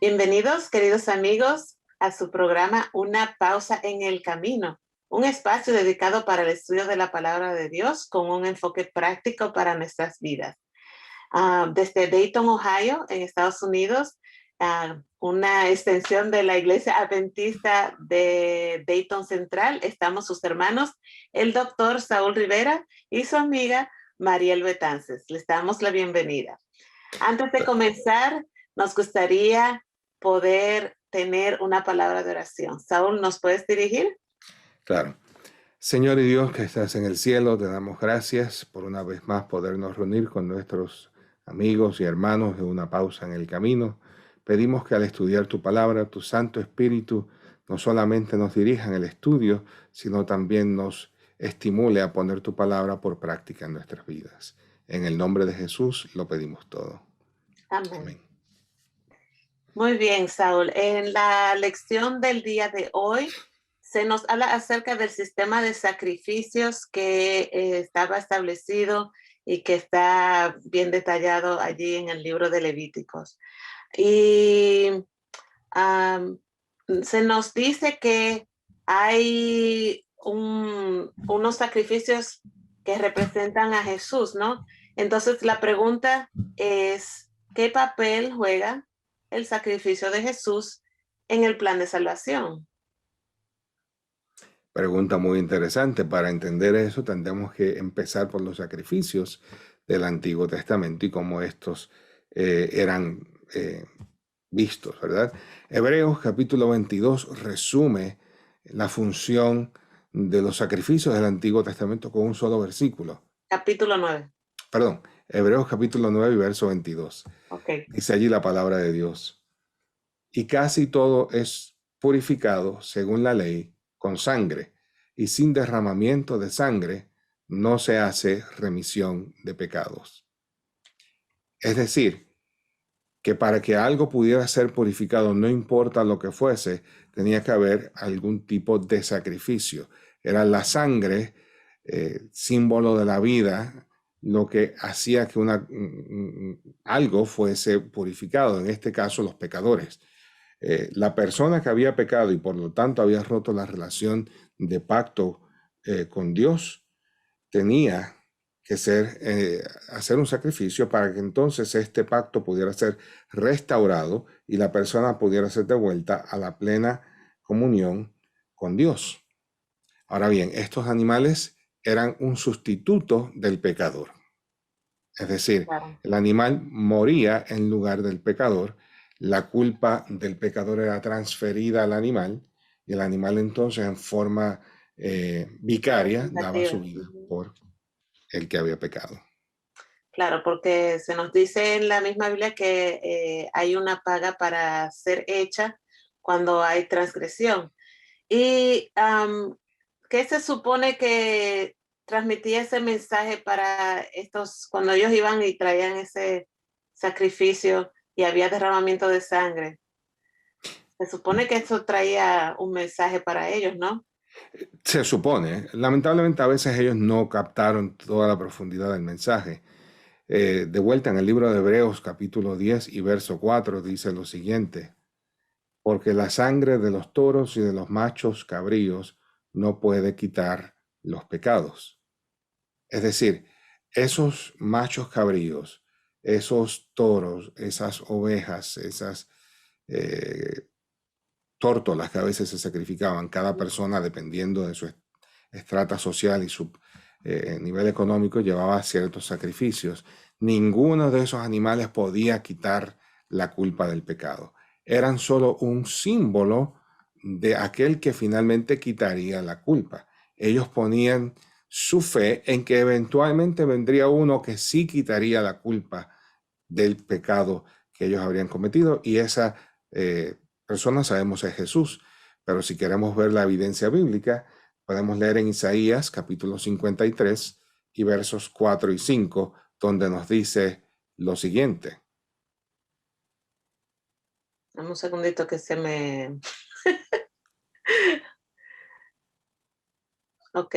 Bienvenidos, queridos amigos, a su programa Una pausa en el camino, un espacio dedicado para el estudio de la palabra de Dios con un enfoque práctico para nuestras vidas. Desde Dayton, Ohio, en Estados Unidos, una extensión de la Iglesia Adventista de Dayton Central, estamos sus hermanos, el doctor Saúl Rivera y su amiga Mariel Betances. Les damos la bienvenida. Antes de comenzar, nos gustaría poder tener una palabra de oración. Saúl, ¿nos puedes dirigir? Claro. Señor y Dios que estás en el cielo, te damos gracias por una vez más podernos reunir con nuestros amigos y hermanos de Una pausa en el camino. Pedimos que al estudiar tu palabra, tu Santo Espíritu no solamente nos dirija en el estudio, sino también nos estimule a poner tu palabra por práctica en nuestras vidas. En el nombre de Jesús lo pedimos todo. Amén. Amén. Muy bien, Saúl. En la lección del día de hoy se nos habla acerca del sistema de sacrificios que estaba establecido y que está bien detallado allí en el libro de Levíticos. Y se nos dice que hay unos sacrificios que representan a Jesús, ¿no? Entonces la pregunta es, ¿qué papel juega el sacrificio de Jesús en el plan de salvación? Pregunta muy interesante. Para entender eso, tendremos que empezar por los sacrificios del Antiguo Testamento y cómo estos eran vistos, ¿verdad? Hebreos capítulo 22 resume la función de los sacrificios del Antiguo Testamento con un solo versículo. Capítulo 9. Perdón, Hebreos capítulo 9 y verso 22. Okay. Dice allí la palabra de Dios. Y casi todo es purificado según la ley con sangre, y sin derramamiento de sangre no se hace remisión de pecados. Es decir, que para que algo pudiera ser purificado, no importa lo que fuese, tenía que haber algún tipo de sacrificio. Era la sangre, símbolo de la vida, lo que hacía que algo fuese purificado, en este caso los pecadores. La persona que había pecado y por lo tanto había roto la relación de pacto con Dios, tenía que hacer un sacrificio para que entonces este pacto pudiera ser restaurado y la persona pudiera ser devuelta a la plena comunión con Dios. Ahora bien, estos animales eran un sustituto del pecador. Es decir, Claro. El animal moría en lugar del pecador, la culpa del pecador era transferida al animal y el animal entonces en forma vicaria daba su vida por el que había pecado. Claro, porque se nos dice en la misma Biblia que hay una paga para ser hecha cuando hay transgresión. ¿Y qué se supone que transmitía ese mensaje para estos, cuando ellos iban y traían ese sacrificio y había derramamiento de sangre? Se supone que eso traía un mensaje para ellos, ¿no? Se supone. Lamentablemente a veces ellos no captaron toda la profundidad del mensaje. De vuelta en el libro de Hebreos capítulo 10 y verso 4 dice lo siguiente: porque la sangre de los toros y de los machos cabríos no puede quitar los pecados. Es decir, esos machos cabríos, esos toros, esas ovejas, esas tórtolas que a veces se sacrificaban, cada persona dependiendo de su estrata social y su nivel económico llevaba ciertos sacrificios. Ninguno de esos animales podía quitar la culpa del pecado. Eran solo un símbolo de aquel que finalmente quitaría la culpa. Ellos ponían su fe en que eventualmente vendría uno que sí quitaría la culpa del pecado que ellos habrían cometido, y esa persona sabemos es Jesús. pero si queremos ver la evidencia bíblica, podemos leer en Isaías capítulo 53 y versos 4 y 5, donde nos dice lo siguiente. Dame un segundito que se me... Ok.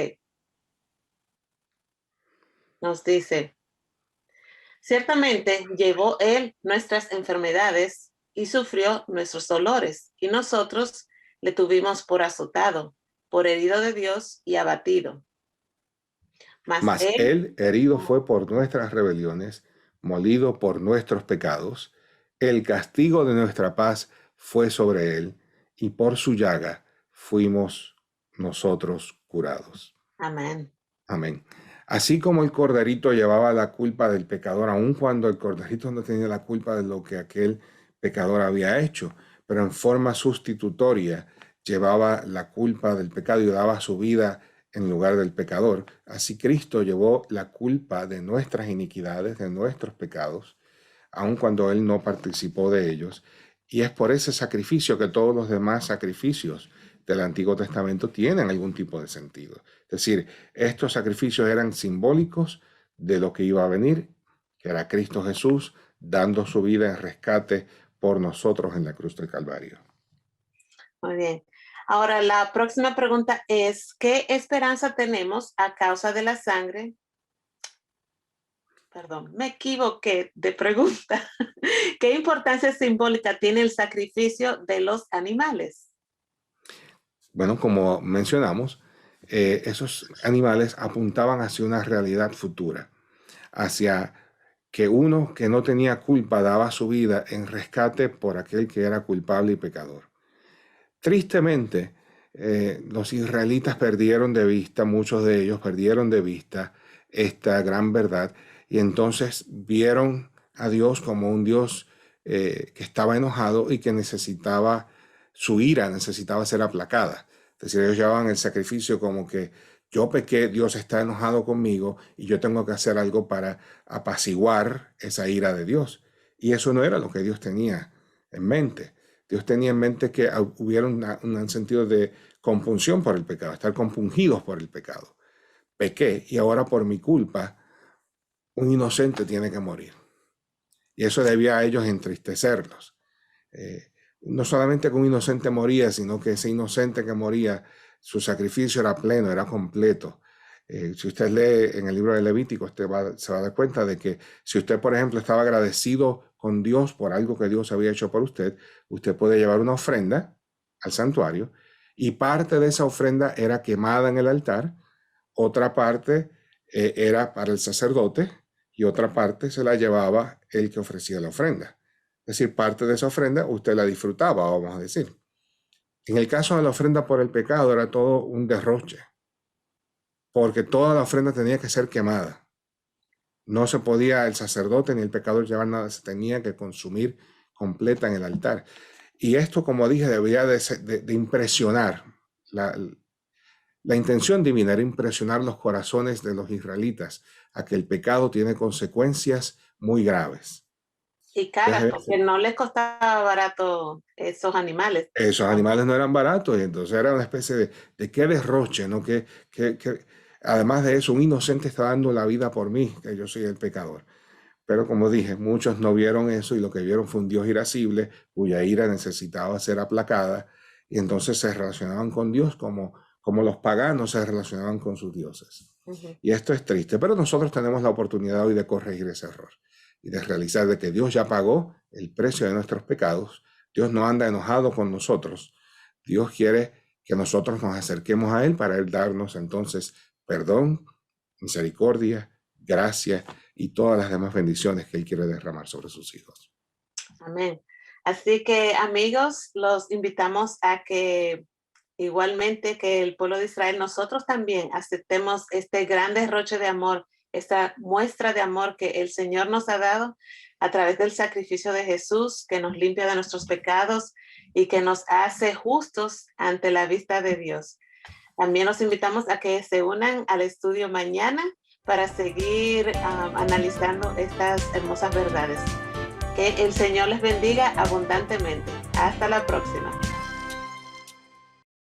Nos dice, ciertamente llevó él nuestras enfermedades y sufrió nuestros dolores, y nosotros le tuvimos por azotado, por herido de Dios y abatido. Mas él herido fue por nuestras rebeliones, molido por nuestros pecados. El castigo de nuestra paz fue sobre él, y por su llaga fuimos nosotros curados. Amén. Amén. Así como el corderito llevaba la culpa del pecador, aun cuando el corderito no tenía la culpa de lo que aquel pecador había hecho, pero en forma sustitutoria llevaba la culpa del pecado y daba su vida en lugar del pecador. Así Cristo llevó la culpa de nuestras iniquidades, de nuestros pecados, aun cuando Él no participó de ellos. Y es por ese sacrificio que todos los demás sacrificios del Antiguo Testamento tienen algún tipo de sentido. Es decir, estos sacrificios eran simbólicos de lo que iba a venir, que era Cristo Jesús dando su vida en rescate por nosotros en la cruz del Calvario. Muy bien. Ahora, la próxima pregunta es, ¿qué esperanza tenemos a causa de la sangre? Perdón, me equivoqué de pregunta. ¿Qué importancia simbólica tiene el sacrificio de los animales? Bueno, como mencionamos, esos animales apuntaban hacia una realidad futura, hacia que uno que no tenía culpa daba su vida en rescate por aquel que era culpable y pecador. Tristemente, los israelitas perdieron de vista, muchos de ellos perdieron de vista esta gran verdad y entonces vieron a Dios como un Dios que estaba enojado y que necesitaba, su ira necesitaba ser aplacada. Es decir, ellos llevaban el sacrificio como que yo pequé, Dios está enojado conmigo y yo tengo que hacer algo para apaciguar esa ira de Dios. Y eso no era lo que Dios tenía en mente. Dios tenía en mente que hubiera un sentido de compunción por el pecado, estar compungidos por el pecado. Pequé y ahora por mi culpa un inocente tiene que morir. Y eso debía a ellos entristecerlos. No solamente que un inocente moría, sino que ese inocente que moría, su sacrificio era pleno, era completo. Si usted lee en el libro de Levítico, usted se va a dar cuenta de que si usted, por ejemplo, estaba agradecido con Dios por algo que Dios había hecho por usted, usted puede llevar una ofrenda al santuario y parte de esa ofrenda era quemada en el altar, otra parte era para el sacerdote y otra parte se la llevaba el que ofrecía la ofrenda. Es decir, parte de esa ofrenda usted la disfrutaba, vamos a decir. En el caso de la ofrenda por el pecado era todo un derroche, porque toda la ofrenda tenía que ser quemada. No se podía el sacerdote ni el pecador llevar nada, se tenía que consumir completa en el altar. Y esto, como dije, debía de impresionar. La intención divina era impresionar los corazones de los israelitas a que el pecado tiene consecuencias muy graves. Y caras, porque no les costaba barato esos animales. Esos animales no eran baratos y entonces era una especie de qué derroche, ¿no? Que además de eso, un inocente está dando la vida por mí, que yo soy el pecador. Pero como dije, muchos no vieron eso y lo que vieron fue un Dios irascible cuya ira necesitaba ser aplacada y entonces se relacionaban con Dios como los paganos se relacionaban con sus dioses. Y esto es triste, pero nosotros tenemos la oportunidad hoy de corregir ese error y de realizar de que Dios ya pagó el precio de nuestros pecados. Dios no anda enojado con nosotros. Dios quiere que nosotros nos acerquemos a Él para Él darnos entonces perdón, misericordia, gracia y todas las demás bendiciones que Él quiere derramar sobre sus hijos. Amén. Así que, amigos, los invitamos a que igualmente que el pueblo de Israel, nosotros también aceptemos este gran derroche de amor, esta muestra de amor que el Señor nos ha dado a través del sacrificio de Jesús, que nos limpia de nuestros pecados y que nos hace justos ante la vista de Dios. También los invitamos a que se unan al estudio mañana para seguir analizando estas hermosas verdades. Que el Señor les bendiga abundantemente. Hasta la próxima.